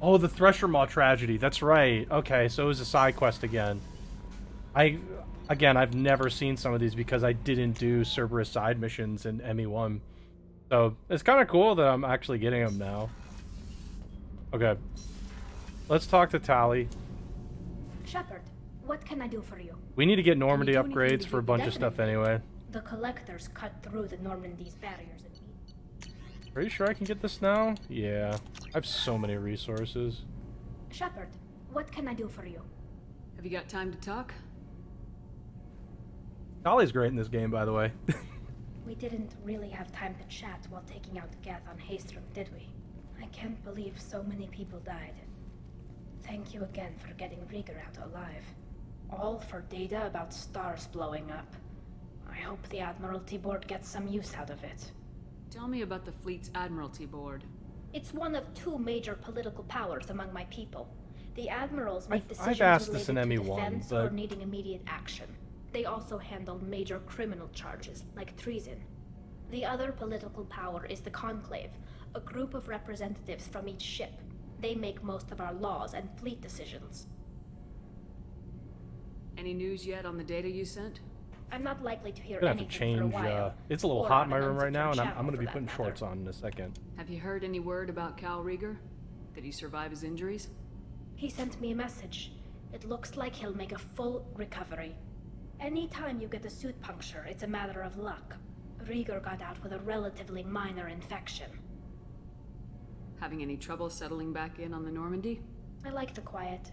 Oh, the Thresher Maw tragedy. That's right. Okay, so it was a side quest again. I've never seen some of these because I didn't do Cerberus side missions in ME1. So it's kind of cool that I'm actually getting them now. Okay, let's talk to Tali. Shepard, what can I do for you? We need to get Normandy upgrades for a bunch of stuff anyway. The collectors cut through the Normandy's barriers. Are you sure I can get this now? Yeah, I have so many resources. Shepard, what can I do for you? Have you got time to talk? Tali's great in this game, by the way. We didn't really have time to chat while taking out Geth on Haestrom, did we? I can't believe so many people died. Thank you again for getting Rieger out alive. All for data about stars blowing up. I hope the Admiralty Board gets some use out of it. Tell me about the fleet's Admiralty Board. It's one of two major political powers among my people. The admirals make decisions I've asked this related in to ME1, defense but... or needing immediate action. They also handle major criminal charges, like treason. The other political power is the Conclave, a group of representatives from each ship. They make most of our laws and fleet decisions. Any news yet on the data you sent? I'm not likely to hear I'm gonna have anything to for a change, while. it's a little or hot on in my an room right now, and unsecured I'm gonna channel, be for putting that shorts matter. on in a second. Have you heard any word about Cal Rieger? Did he survive his injuries? He sent me a message. It looks like he'll make a full recovery. Anytime you get a suit puncture, it's a matter of luck. Rieger got out with a relatively minor infection. Having any trouble settling back in on the Normandy? I like the quiet.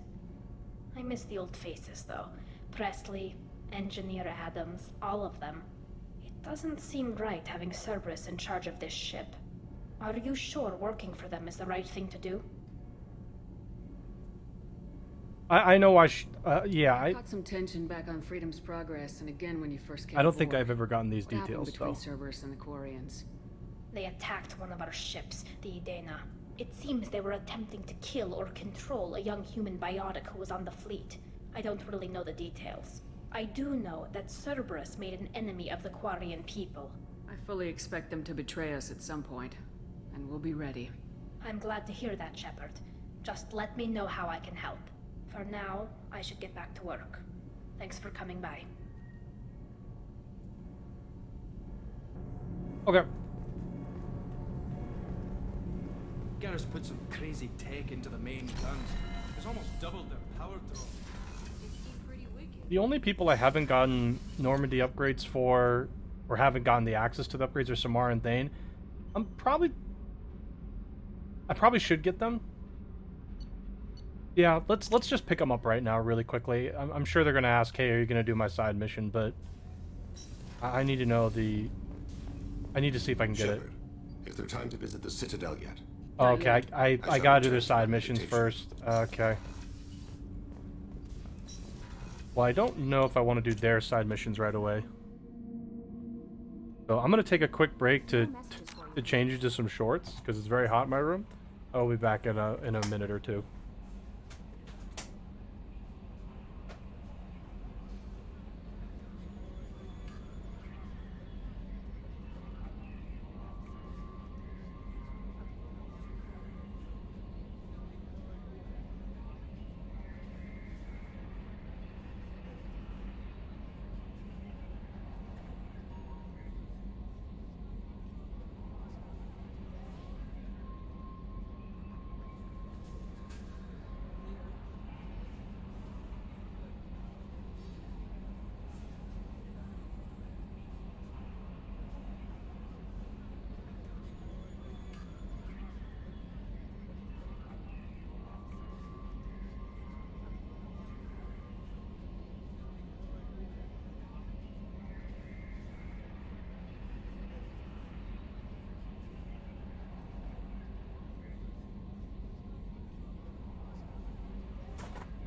I miss the old faces, though. Presley, Engineer Adams, all of them. It doesn't seem right having Cerberus in charge of this ship. Are you sure working for them is the right thing to do? I know yeah, I caught some tension back on Freedom's Progress, and again when you first came I don't aboard. think I've ever gotten these What happened details, between though. Cerberus and the Quarians? They attacked one of our ships, the Idena. It seems they were attempting to kill or control a young human biotic who was on the fleet. I don't really know the details. I do know that Cerberus made an enemy of the Quarian people. I fully expect them to betray us at some point, and we'll be ready. I'm glad to hear that, Shepard. Just let me know how I can help. For now, I should get back to work. Thanks for coming by. Okay. Garrus put some crazy tech into the main guns. It's almost doubled their power draw. The only people I haven't gotten Normandy upgrades for, or haven't gotten the access to the upgrades, are Samara and Thane. I probably should get them. Yeah, let's just pick them up right now, really quickly. I'm sure they're gonna ask, "Hey, are you gonna do my side mission?" But I need to know the. I need to see if I can get Shepard, is there time to visit the Citadel yet? it. Okay, I shall gotta do their return to side my missions invitation. first. Okay. Well, I don't know if I want to do their side missions right away. So I'm gonna take a quick break to change into some shorts because it's very hot in my room. I'll be back in a minute or two.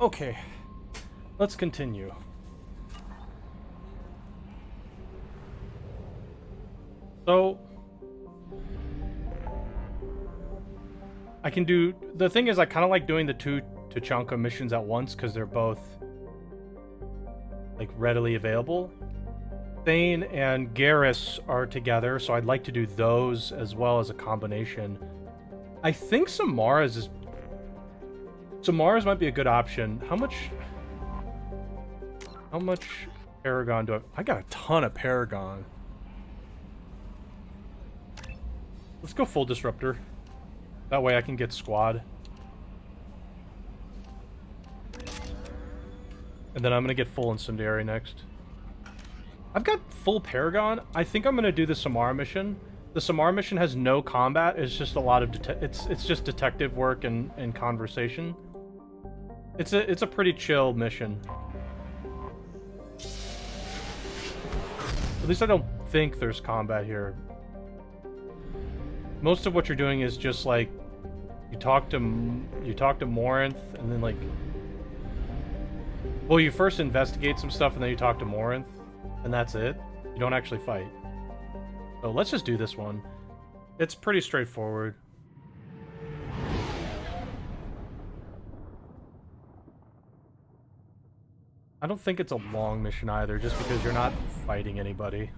Okay, let's continue. So, I can do... The thing is, I kind of like doing the two Tachanka missions at once, because they're both, like, readily available. Thane and Garrus are together, so I'd like to do those as well as a combination. I think Samara's is So Mars might be a good option. How much Paragon do I got a ton of Paragon. Let's go full Disruptor. That way I can get Squad. And then I'm gonna get full Incendiary next. I've got full Paragon. I think I'm gonna do the Samara mission. The Samara mission has no combat. It's just a lot of it's just detective work and conversation. It's a pretty chill mission. At least I don't think there's combat here. Most of what you're doing is just like you talk to Morinth, and then like, well, you first investigate some stuff and then you talk to Morinth, and that's it. You don't actually fight. So let's just do this one. It's pretty straightforward. I don't think it's a long mission either, just because you're not fighting anybody.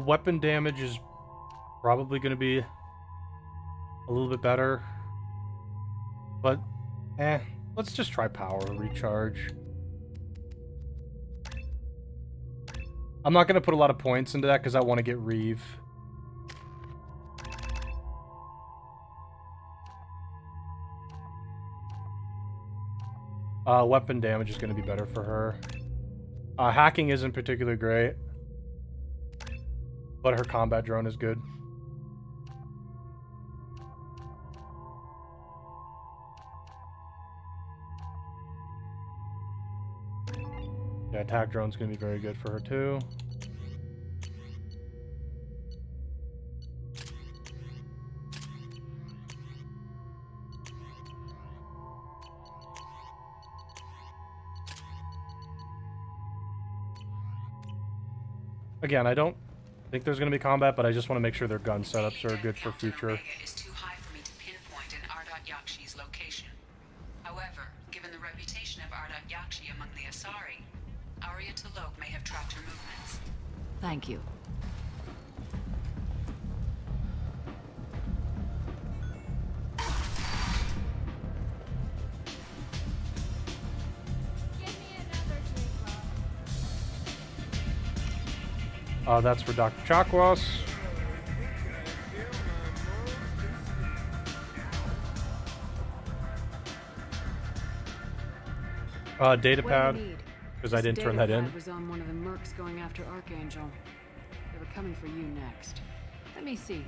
Weapon damage is probably going to be a little bit better. But, let's just try power recharge. I'm not going to put a lot of points into that because I want to get Reeve. Weapon damage is going to be better for her. Hacking isn't particularly great, but her combat drone is good. Yeah, attack drone's gonna be very good for her too. Again, I don't think there's going to be combat, but I just want to make sure their gun setups are good for future. Is too high for me to pinpoint an Ardat Yakshi's location. However, given the reputation of Ardat Yakshi among the Asari, Aria Talok may have tracked her movements. Thank you. That's for Dr. Chakwas. Datapad, because I didn't turn that in. Was on one of the mercs going after Archangel. They were coming for you next. Let me see.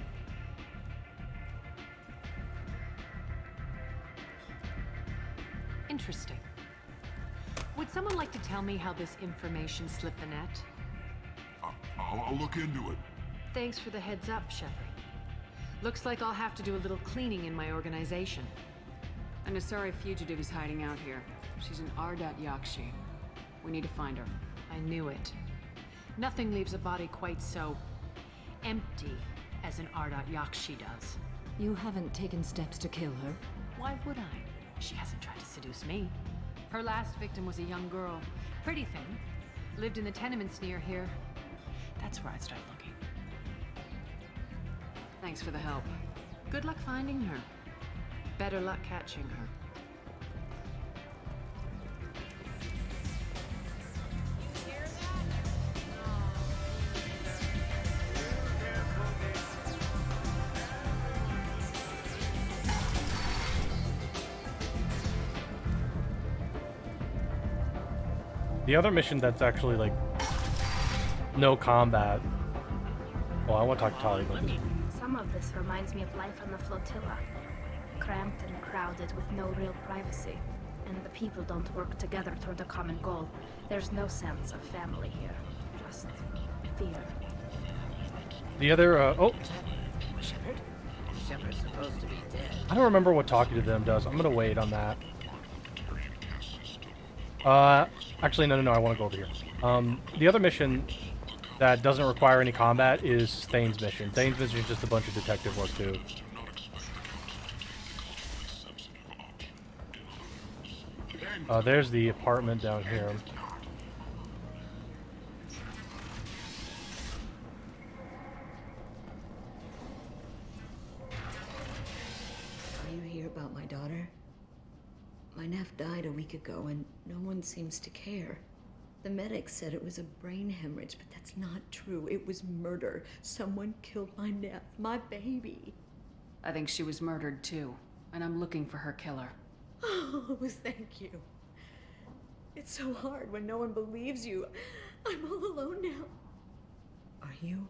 Interesting. Would someone like to tell me how this information slipped the net? I'll look into it. Thanks for the heads up, Shepard. Looks like I'll have to do a little cleaning in my organization. An Asari fugitive is hiding out here. She's an Ardat Yakshi. We need to find her. I knew it. Nothing leaves a body quite so empty as an Ardat Yakshi does. You haven't taken steps to kill her? Why would I? She hasn't tried to seduce me. Her last victim was a young girl. Pretty thing. Lived in the tenements near here. That's where I'd start looking. Thanks for the help. Good luck finding her. Better luck catching her. The other mission that's actually like no combat. Well, I want to talk to Tali about this. Some of this reminds me of life on the flotilla. Cramped and crowded with no real privacy. And the people don't work together toward a common goal. There's no sense of family here. Just fear. The other, oh! Shepard? Shepard's supposed to be dead. I don't remember what talking to them does. I'm gonna wait on that. Actually, no, I want to go over here. The other mission that doesn't require any combat is Thane's mission. Thane's mission is just a bunch of detective work, too. There's the apartment down here. Are you here about my daughter? My nephew died a week ago and no one seems to care. The medics said it was a brain hemorrhage, but that's not true. It was murder. Someone killed my nephew, my baby. I think she was murdered too, and I'm looking for her killer. Oh, thank you. It's so hard when no one believes you. I'm all alone now. Are you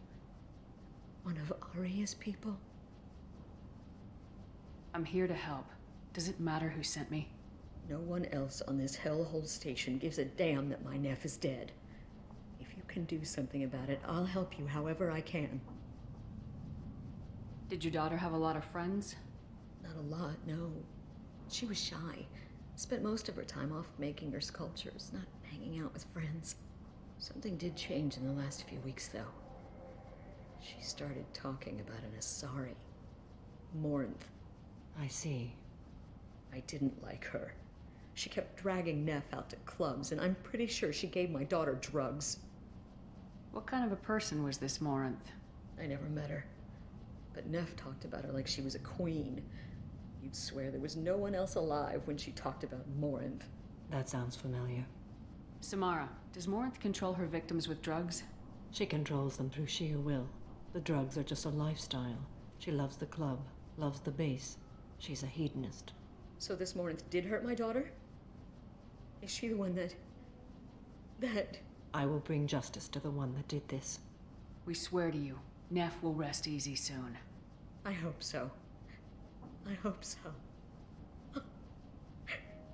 one of Aria's people? I'm here to help. Does it matter who sent me? No one else on this hellhole station gives a damn that my nephew is dead. If you can do something about it, I'll help you however I can. Did your daughter have a lot of friends? Not a lot, no. She was shy. Spent most of her time off making her sculptures, not hanging out with friends. Something did change in the last few weeks, though. She started talking about an Asari. Morinth. I see. I didn't like her. She kept dragging Neff out to clubs, and I'm pretty sure she gave my daughter drugs. What kind of a person was this Morinth? I never met her. But Neff talked about her like she was a queen. You'd swear there was no one else alive when she talked about Morinth. That sounds familiar. Samara, does Morinth control her victims with drugs? She controls them through sheer will. The drugs are just a lifestyle. She loves the club, loves the base. She's a hedonist. So this Morinth did hurt my daughter? Is she the one that... I will bring justice to the one that did this. We swear to you, Neff will rest easy soon. I hope so. I hope so.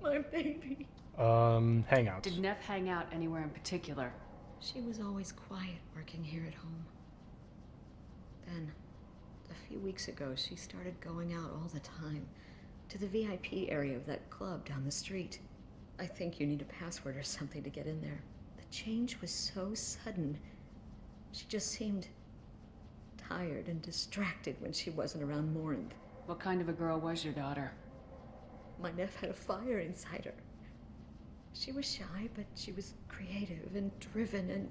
My baby. Hangouts. Did Neff hang out anywhere in particular? She was always quiet working here at home. Then, a few weeks ago, she started going out all the time. To the VIP area of that club down the street. I think you need a password or something to get in there. The change was so sudden. She just seemed tired and distracted when she wasn't around Morinth. What kind of a girl was your daughter? My nephew had a fire inside her. She was shy, but she was creative and driven and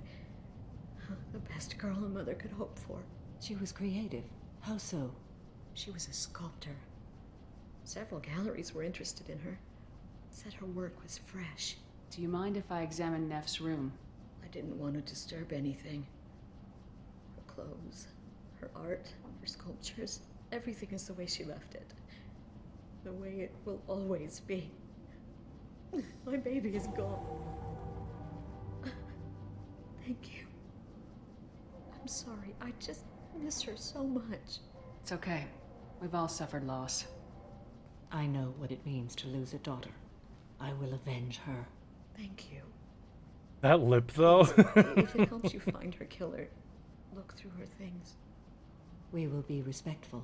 the best girl a mother could hope for. She was creative. How so? She was a sculptor. Several galleries were interested in her. Said her work was fresh. Do you mind if I examine Neff's room? I didn't want to disturb anything. Her clothes, her art, her sculptures, everything is the way she left it. The way it will always be. My baby is gone. Thank you. I'm sorry, I just miss her so much. It's okay. We've all suffered loss. I know what it means to lose a daughter. I will avenge her. Thank you. That lip, though. If it helps you find her killer, look through her things. We will be respectful.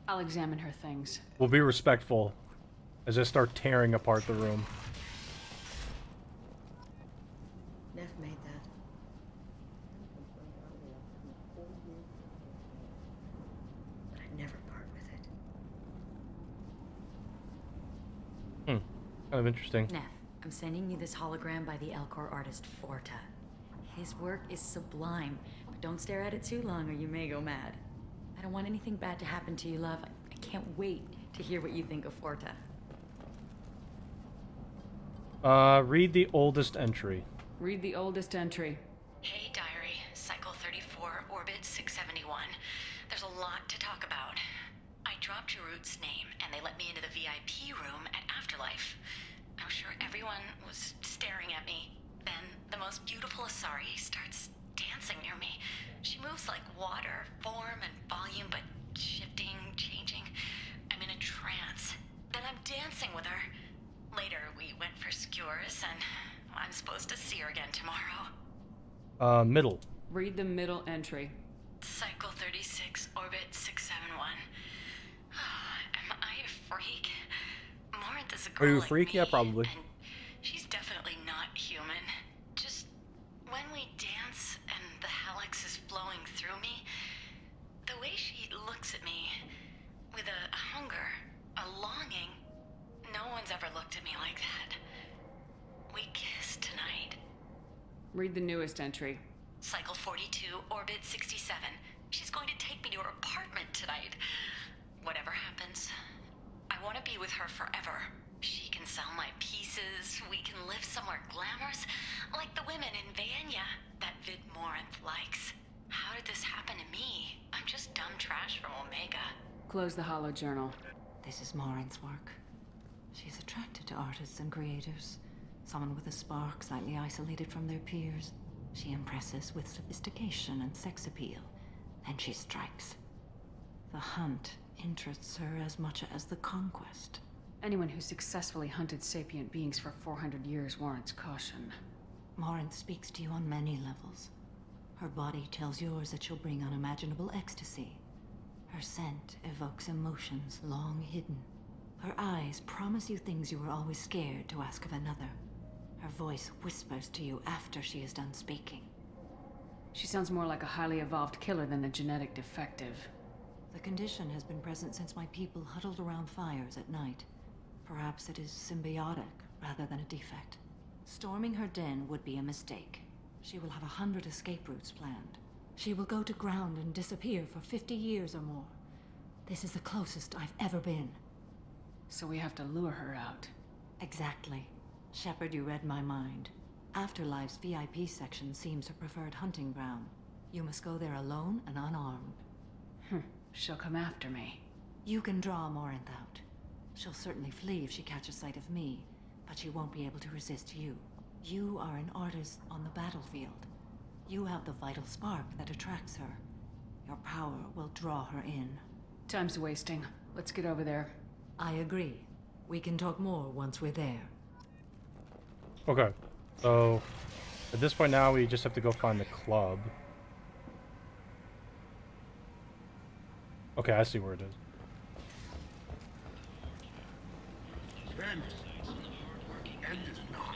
I'll examine her things. We'll be respectful as I start tearing apart the room. Neff made that. But I'd never part with it. Kind of interesting. Neff, I'm sending you this hologram by the Elcor artist Forta. His work is sublime, but don't stare at it too long or you may go mad. I don't want anything bad to happen to you, love. I can't wait to hear what you think of Forta. Read the oldest entry. Read the oldest entry. Hey, diary. Cycle 34, orbit 671. There's a lot to talk about. I dropped your root's name, and they let me into the VIP room at Afterlife. I'm sure everyone was staring at me. Then the most beautiful Asari starts dancing near me. She moves like water, form and volume, but shifting, changing. I'm in a trance. Then I'm dancing with her. Later, we went for skewers, and I'm supposed to see her again tomorrow. Middle. Read the middle entry. Cycle 36, orbit 671. Am I a freak? Morinth is a girl Are you a like freak? me, Yeah, probably. and she's Read the newest entry. Cycle 42, Orbit 67. She's going to take me to her apartment tonight. Whatever happens, I want to be with her forever. She can sell my pieces. We can live somewhere glamorous, like the women in Vanya that Vid Morinth likes. How did this happen to me? I'm just dumb trash from Omega. Close the hollow journal. This is Morinth's work. She's attracted to artists and creators. Someone with a spark, slightly isolated from their peers. She impresses with sophistication and sex appeal. Then she strikes. The hunt interests her as much as the conquest. Anyone who successfully hunted sapient beings for 400 years warrants caution. Morinth speaks to you on many levels. Her body tells yours that she'll bring unimaginable ecstasy. Her scent evokes emotions long hidden. Her eyes promise you things you were always scared to ask of another. Her voice whispers to you after she is done speaking. She sounds more like a highly evolved killer than a genetic defective. The condition has been present since my people huddled around fires at night. Perhaps it is symbiotic rather than a defect. Storming her den would be a mistake. She will have 100 escape routes planned. She will go to ground and disappear for 50 years or more. This is the closest I've ever been. So we have to lure her out. Exactly. Shepard, you read my mind. Afterlife's VIP section seems her preferred hunting ground. You must go there alone and unarmed. She'll come after me. You can draw Morinth out. She'll certainly flee if she catches sight of me, but she won't be able to resist you. You are an artist on the battlefield. You have the vital spark that attracts her. Your power will draw her in. Time's wasting. Let's get over there. I agree. We can talk more once we're there. Okay. So, at this point now, we just have to go find the club. Okay, I see where it is. Ben. End is not.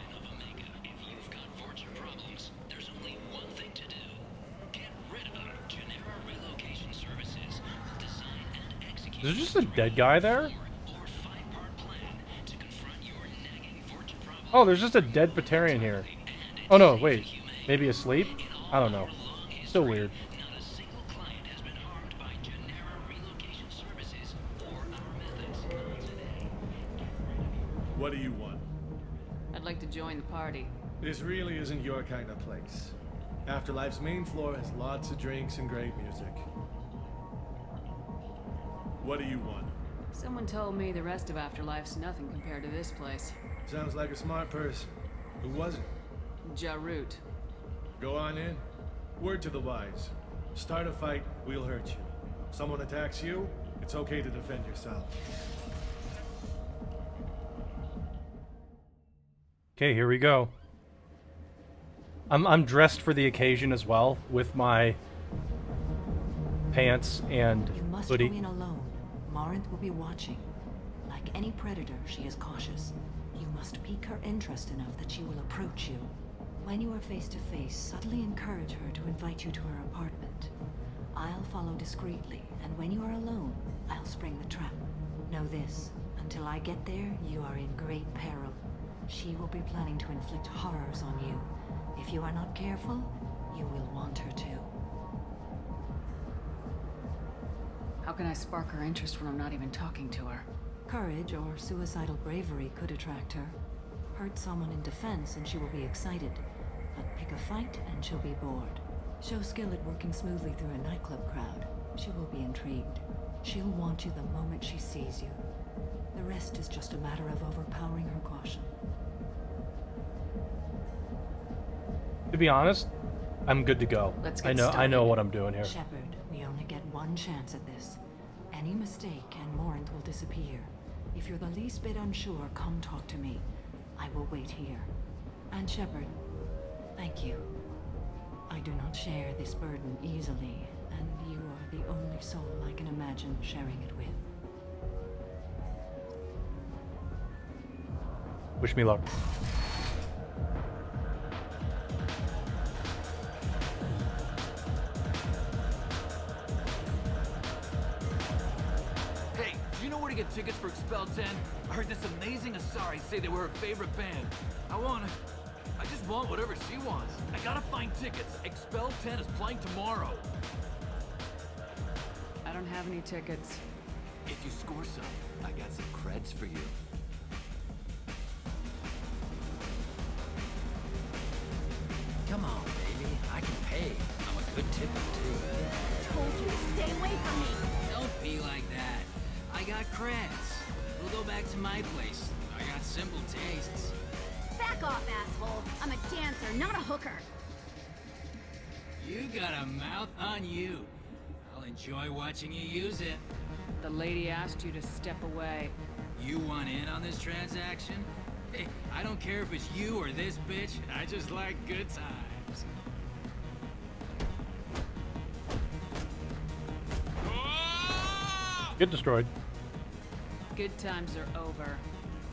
If you've got fortune problems, there's only one thing to do. Get rid of them. Genera Relocation Services. Design and execute. Is there just a dead guy there? Oh, there's just a dead Batarian here. Oh no, wait. Maybe asleep? I don't know. Still weird. What do you want? I'd like to join the party. This really isn't your kind of place. Afterlife's main floor has lots of drinks and great music. What do you want? Someone told me the rest of Afterlife's nothing compared to this place. Sounds like a smart person. Who was it? Jarut. Go on in. Word to the wise. Start a fight, we'll hurt you. Someone attacks you, it's okay to defend yourself. Okay, here we go. I'm dressed for the occasion as well, with my pants and You must hoodie. go in alone. Morinth will be watching. Like any predator, she is cautious. You must pique her interest enough that she will approach you. When you are face to face, subtly encourage her to invite you to her apartment. I'll follow discreetly, and when you are alone, I'll spring the trap. Know this, until I get there, you are in great peril. She will be planning to inflict horrors on you. If you are not careful, you will want her to. How can I spark her interest when I'm not even talking to her? Courage or suicidal bravery could attract her. Hurt someone in defense and she will be excited. But pick a fight and she'll be bored. Show skill at working smoothly through a nightclub crowd. She will be intrigued. She'll want you the moment she sees you. The rest is just a matter of overpowering her caution. To be honest, I'm good to go. Let's get I know started. what I'm doing here. Shepard, we only get one chance at this. Any mistake and Morinth will disappear. If you're the least bit unsure, come talk to me. I will wait here. And Shepard, thank you. I do not share this burden easily, and you are the only soul I can imagine sharing it with. Wish me luck. Hey, do you know where to get tickets for Expel 10? I heard this amazing Asari say they were her favorite band. I just want whatever she wants. I gotta find tickets. Expel 10 is playing tomorrow. I don't have any tickets. If you score some, I got some creds for you. Come on, baby. I can pay. I'm a good tipper, too. Told you to stay away from me. Don't be like that. I got creds. We'll go back to my place. I got simple tastes. Back off, asshole. I'm a dancer, not a hooker. You got a mouth on you. I'll enjoy watching you use it. The lady asked you to step away. You want in on this transaction? Hey, I don't care if it's you or this bitch. I just like good times. Get destroyed. Good times are over.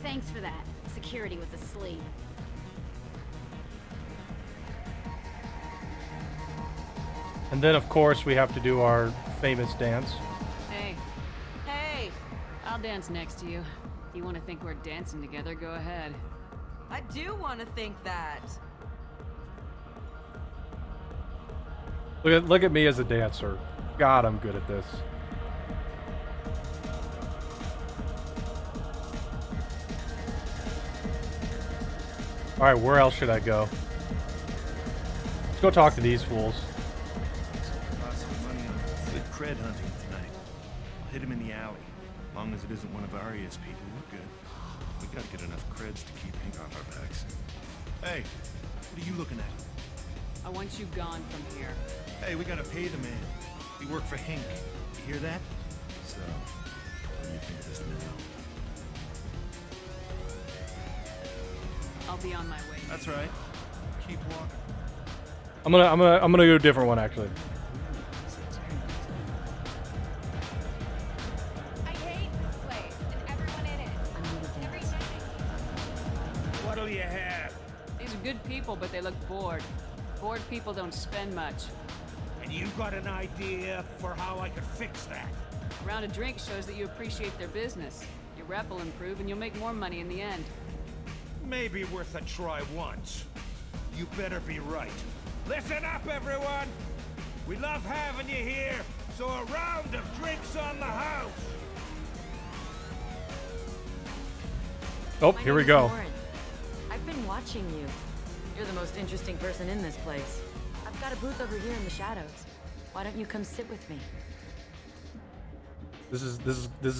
Thanks for that. Security was asleep. And then, of course, we have to do our famous dance. Hey. Hey! I'll dance next to you. If you want to think we're dancing together, go ahead. I do want to think that. Look at me as a dancer. God, I'm good at this. All right, where else should I go? Let's go talk to these fools. Lots of money on good cred hunting tonight. I'll hit him in the alley. As long as it isn't one of Aria's people, we're good. We gotta get enough creds to keep ink off our backs. Hey, what are you looking at? I want you gone from here. Hey, we gotta pay the man. We work for Hink. You hear that? So, what do you think of this now? I'll be on my way. That's right. Keep walking. I'm gonna go a different one actually. I hate this place and everyone in it. Every day. What'll you have? These are good people, but they look bored. Bored people don't spend much. And you got an idea for how I could fix that? A round of drinks shows that you appreciate their business. Your rep will improve and you'll make more money in the end. Maybe worth a try once. You better be right. Listen up, everyone! We love having you here, so a round of drinks on the house! Oh, here we go. I've been watching you. You're the most interesting person in this place. I've got a booth over here in the shadows. Why don't you come sit with me? This is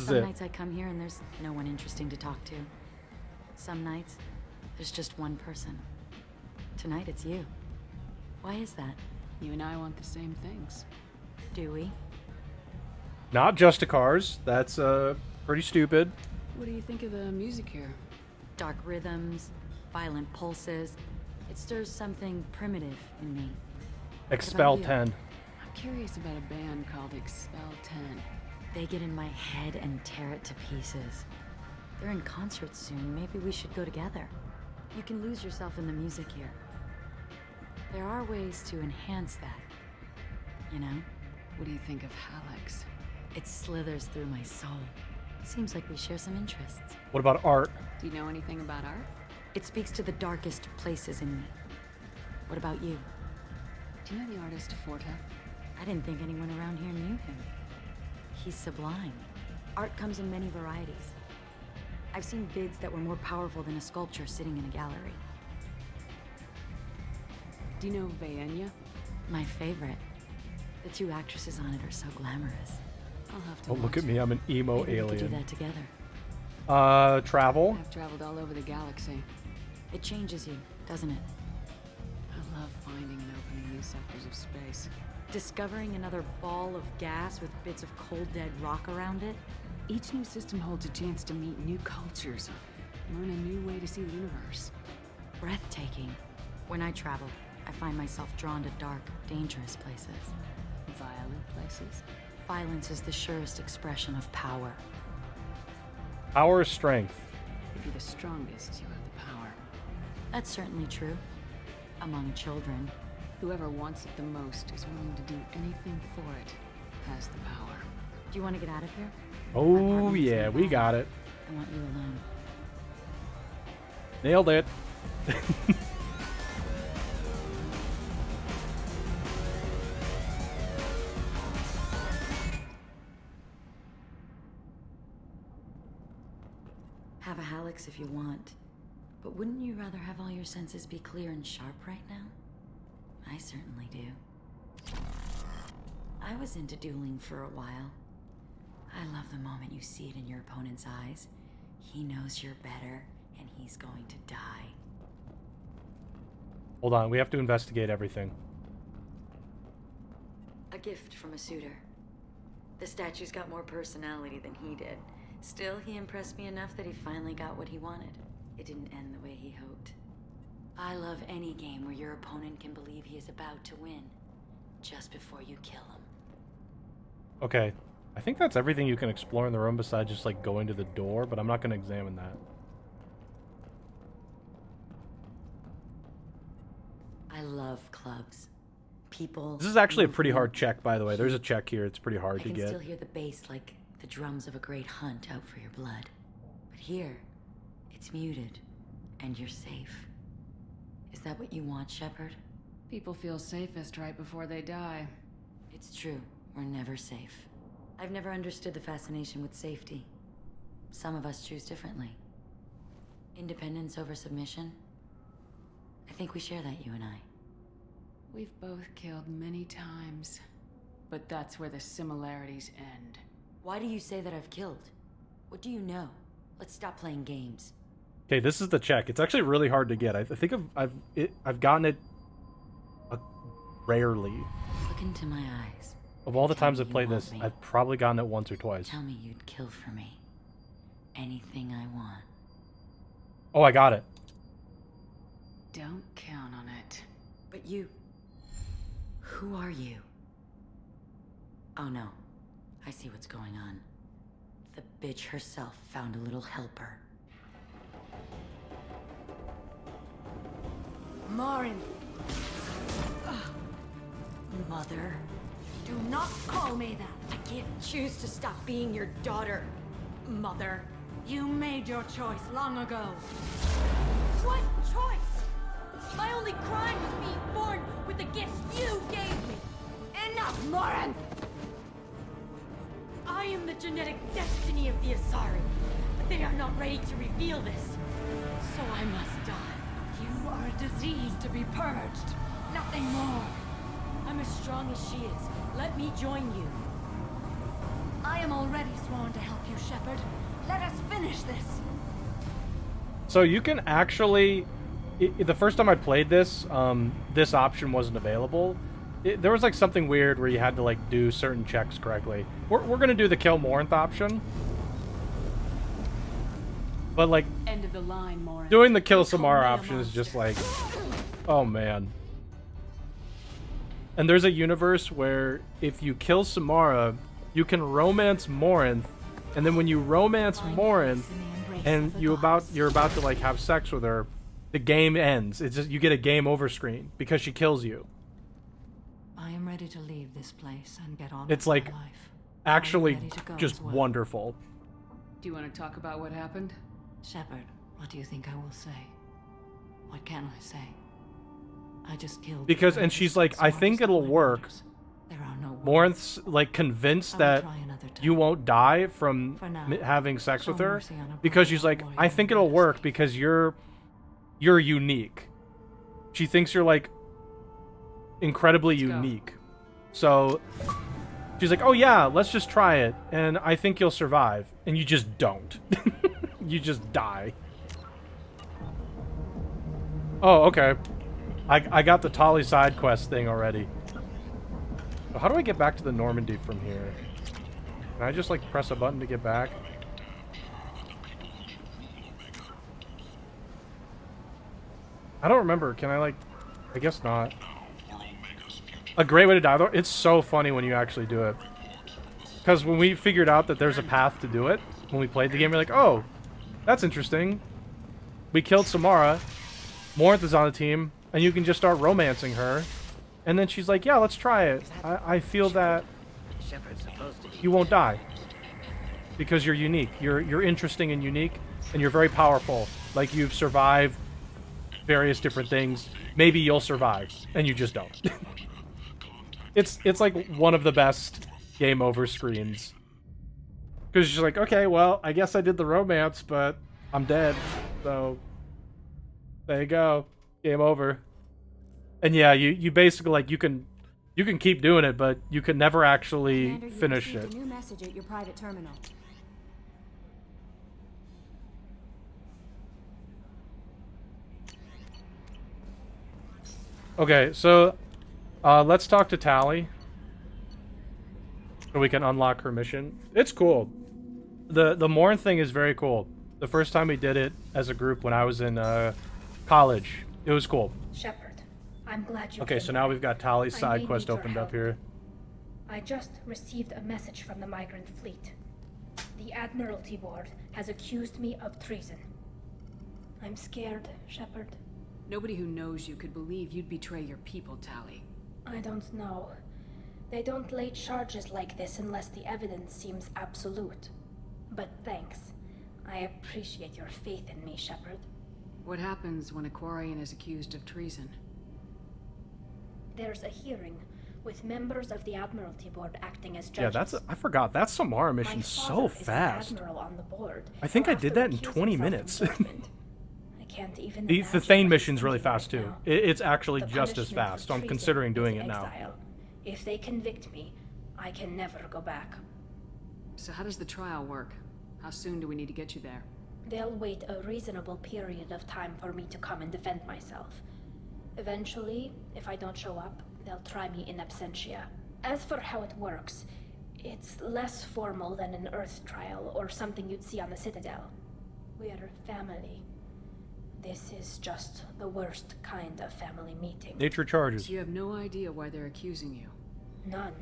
Some it. nights I come here and there's no one interesting to talk to. Some nights, there's just one person. Tonight it's you. Why is that? You and I want the same things. Do we? Not just to cars. That's pretty stupid. What do you think of the music here? Dark rhythms, violent pulses. It stirs something primitive in me. Expel you? 10. I'm curious about a band called Expel 10. They get in my head and tear it to pieces. They're in concert soon. Maybe we should go together. You can lose yourself in the music here. There are ways to enhance that. You know? What do you think of Hallex? It slithers through my soul. Seems like we share some interests. What about art? Do you know anything about art? It speaks to the darkest places in me. What about you? Do you know the artist Forta? I didn't think anyone around here knew him. He's sublime. Art comes in many varieties. I've seen vids that were more powerful than a sculpture sitting in a gallery. Do you know Vaenya? My favorite. The two actresses on it are so glamorous. I'll have to Oh, look at me. I'm an emo Maybe we could do alien. that together. Travel. I've traveled all over the galaxy. It changes you, doesn't it? I love finding and opening new sectors of space. Discovering another ball of gas with bits of cold dead rock around it. Each new system holds a chance to meet new cultures, learn a new way to see the universe. Breathtaking. When I travel, I find myself drawn to dark, dangerous places. Violent places. Violence is the surest expression of power. Power is strength. If you're the strongest, you have the power. That's certainly true. Among children. Whoever wants it the most is willing to do anything for it, has the power. Do you want to get out of here? Oh, yeah, we got it. I want you alone. Nailed it. Have a Hallex if you want. But wouldn't you rather have all your senses be clear and sharp right now? I certainly do. I was into dueling for a while. I love the moment you see it in your opponent's eyes. He knows you're better, and he's going to die. Hold on, we have to investigate everything. A gift from a suitor. The statue's got more personality than he did. Still, he impressed me enough that he finally got what he wanted. It didn't end the way he hoped. I love any game where your opponent can believe he is about to win, just before you kill him. Okay, I think that's everything you can explore in the room besides just like going to the door, but I'm not going to examine that. I love clubs. People... This is actually a pretty hard check, by the way. There's a check here. It's pretty hard to I get. can still hear the bass like the drums of a great hunt out for your blood. But here, it's muted, and you're safe. Is that what you want, Shepard? People feel safest right before they die. It's true. We're never safe. I've never understood the fascination with safety. Some of us choose differently. Independence over submission? I think we share that, you and I. We've both killed many times, but that's where the similarities end. Why do you say that I've killed? What do you know? Let's stop playing games. Okay, this is the check. It's actually really hard to get. I think I've gotten it rarely. Look into my eyes. Of all the times I've played this, I've probably gotten it once or twice. Tell me you'd kill for me. Anything I want. Oh, I got it. Don't count on it. But you... Who are you? Oh no. I see what's going on. The bitch herself found a little helper. Morinth! Mother. Do not call me that. I can't choose to stop being your daughter, Mother. You made your choice long ago. What choice? My only crime was being born with the gifts you gave me. Enough, Morinth! I am the genetic destiny of the Asari, but they are not ready to reveal this. So I must die. You are a disease to be purged. Nothing more. I'm as strong as she is. Let me join you. I am already sworn to help you, Shepard. Let us finish this. So you can actually... the first time I played this, this option wasn't available. There was like something weird where you had to like do certain checks correctly. We're going to do the kill Morinth option. But like... End of the line, Morinth. Doing the kill Samara option is just like... Oh man. And there's a universe where if you kill Samara, you can romance Morinth, and then when you romance Morinth and you're about to like have sex with her, the game ends. It's just you get a game over screen because she kills you. I am ready to leave this place and get on It's with like my life. actually ready to go just as well. wonderful. Do you want to talk about what happened? Shepard, what do you think I will say? What can I say? I just killed... Because, and she's like, I think it'll work. There are no Morinth's like convinced that you won't die from having sex with her because she's like, I think it'll work because you're unique. She thinks you're like incredibly unique. So she's like, oh yeah, let's just try it, and I think you'll survive. And you just don't. You just die. Oh, okay. I got the Tali side quest thing already. How do I get back to the Normandy from here? Can I just like press a button to get back? I don't remember. Can I like... I guess not. A great way to die though. It's so funny when you actually do it. Because when we figured out that there's a path to do it, when we played the game, we're like, oh, that's interesting. We killed Samara. Morinth is on the team, and you can just start romancing her. And then she's like, yeah, let's try it. I feel that you won't die. Because you're unique. You're interesting and unique, and you're very powerful. Like, you've survived various different things. Maybe you'll survive, and you just don't. It's like one of the best game over screens. Because she's like, okay, well, I guess I did the romance, but I'm dead. So there you go. Game over. And yeah, you basically like you can keep doing it, but you can never actually Commander, you finish received it. a new message at your private terminal. Okay, so let's talk to Tali so we can unlock her mission. It's cool. The Morinth thing is very cool. The first time we did it as a group when I was in college, it was cool. Shepard, I'm glad you Okay, came so now by. we've got Tali's I side may quest need your opened up help. here. I just received a message from the migrant fleet. The Admiralty Board has accused me of treason. I'm scared, Shepard. Nobody who knows you could believe you'd betray your people, Tali. I don't know. They don't lay charges like this unless the evidence seems absolute. But thanks. I appreciate your faith in me, Shepard. What happens when a Quarian is accused of treason? There's a hearing with members of the Admiralty Board acting as Yeah, judges. I forgot. That Samara My mission's so father is an fast. admiral on the board. I think He'll I have did to that in recuse 20 himself minutes. from judgment. I can't even The imagine Thane what mission's he's really thinking fast right too. now. It's actually The just as punishment fast, for so I'm treason considering doing is it now. exile. If they convict me, I can never go back. So how does the trial work? How soon do we need to get you there? They'll wait a reasonable period of time for me to come and defend myself. Eventually, if I don't show up, they'll try me in absentia. As for how it works, it's less formal than an Earth trial or something you'd see on the Citadel. We're family. This is just the worst kind of family meeting. Nature charges. So you have no idea why they're accusing you? None.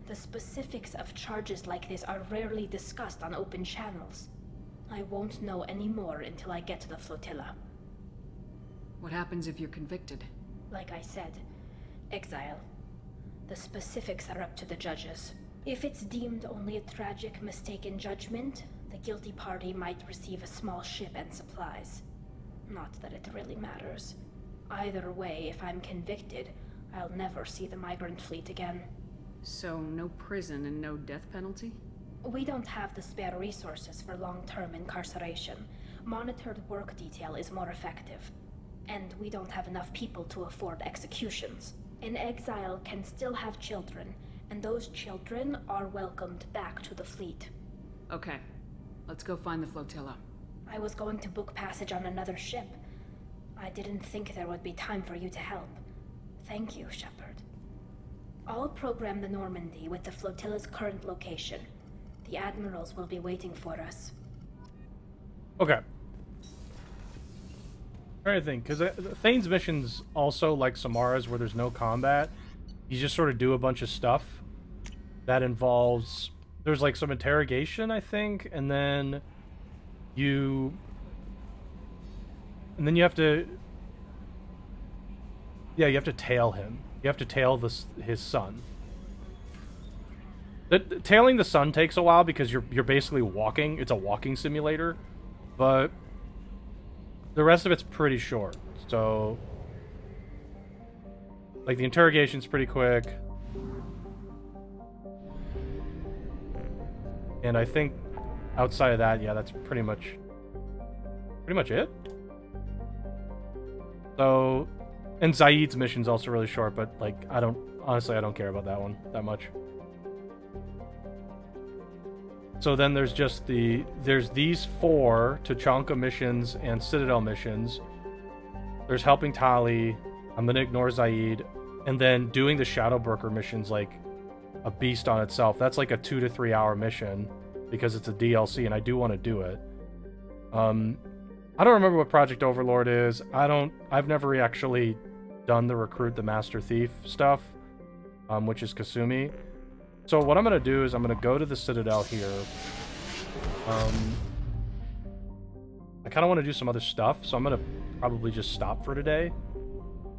The specifics of charges like this are rarely discussed on open channels. I won't know any more until I get to the flotilla. What happens if you're convicted? Like I said, exile. The specifics are up to the judges. If it's deemed only a tragic mistake in judgment, the guilty party might receive a small ship and supplies. Not that it really matters. Either way, if I'm convicted, I'll never see the migrant fleet again. So no prison and no death penalty? We don't have the spare resources for long-term incarceration. Monitored work detail is more effective. And we don't have enough people to afford executions. An exile can still have children, and those children are welcomed back to the fleet. Okay, let's go find the flotilla. I was going to book passage on another ship. I didn't think there would be time for you to help. Thank you, Shepard. I'll program the Normandy with the flotilla's current location. The admirals will be waiting for us. Okay. Trying to think, because Thane's mission's also like Samara's, where there's no combat. You just sort of do a bunch of stuff that involves. There's like some interrogation, I think, and then you have to. Yeah, you have to tail him. You have to tail his son. Tailing the sun takes a while because you're basically walking. It's a walking simulator, but the rest of it's pretty short. So, like, the interrogation's pretty quick, and I think outside of that, yeah, that's pretty much it. So, and Zaid's mission's also really short, but like, I don't care about that one that much. So then there's just there's these 4 Tachanka missions and Citadel missions. There's helping Tali. I'm gonna ignore Zaid, and then doing the Shadowbroker mission's like a beast on itself. That's like a 2 to 3 hour mission because it's a DLC, and I do want to do it. I don't remember what Project Overlord is. I've never actually done the Recruit the Master Thief stuff, which is Kasumi. So what I'm going to do is I'm going to go to the Citadel here. I kind of want to do some other stuff, so I'm going to probably just stop for today.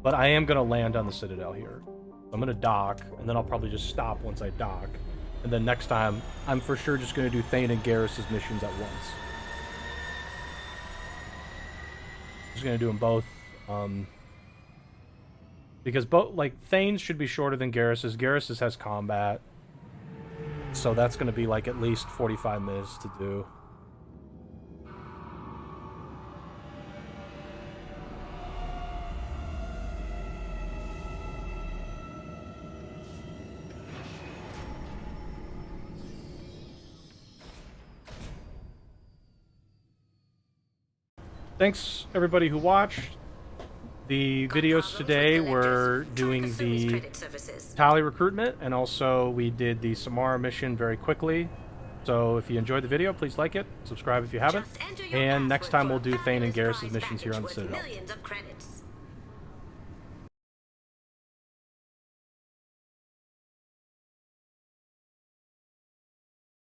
But I am going to land on the Citadel here. I'm going to dock, and then I'll probably just stop once I dock. And then next time, I'm for sure just going to do Thane and Garrus's missions at once. Just going to do them both. Because both, like, Thane's should be shorter than Garrus's. Garrus's has combat. So that's going to be like at least 45 minutes to do. thanks everybody who watched. The videos today were doing the Tali recruitment, and also we did the Samara mission very quickly. So if you enjoyed the video, please like it, subscribe if you haven't, and next time we'll do Thane and Garrus's missions here on the Citadel.